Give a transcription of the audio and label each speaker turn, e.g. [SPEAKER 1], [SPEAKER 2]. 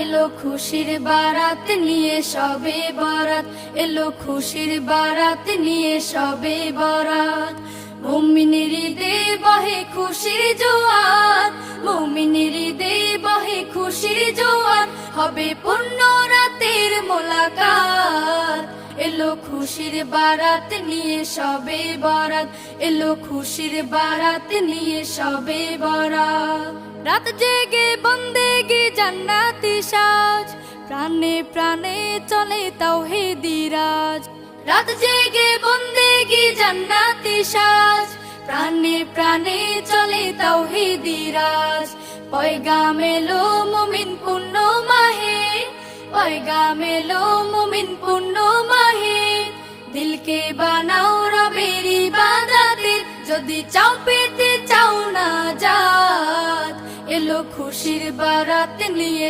[SPEAKER 1] এলো খুশির বারাত নিয়ে সবে বরাত, এলো খুশির বারাত নিয়ে সবে বরাত। মুমিনের ঈদে বহে খুশির জোয়ার, মুমিনের ঈদে বহে খুশির জোয়ার, হবে পূর্ণ রাতের মোলাকাত। এলো খুশির বারাত নিয়ে সবে বরাত, এলো খুশির বারাত নিয়ে সবে বরাত। রাত জেগে বন্দেগি জান্নাতি সাজ, প্রাণে প্রাণে চলে তাওহীদি রাজ। রাত জেগে বন্দেগি জান্নাতি সাজ, প্রাণে প্রাণে চলে তাওহীদি রাজ। পয়গাম এলো মুমিন পূর্ণ মাহে, পয়গাম এলো মুমিন পূর্ণ মাহে। দিলকে বানাও রবের ইবাদতের, যদি চাও পেতে চাও না জাত। এলো খুশির বারাত নিয়ে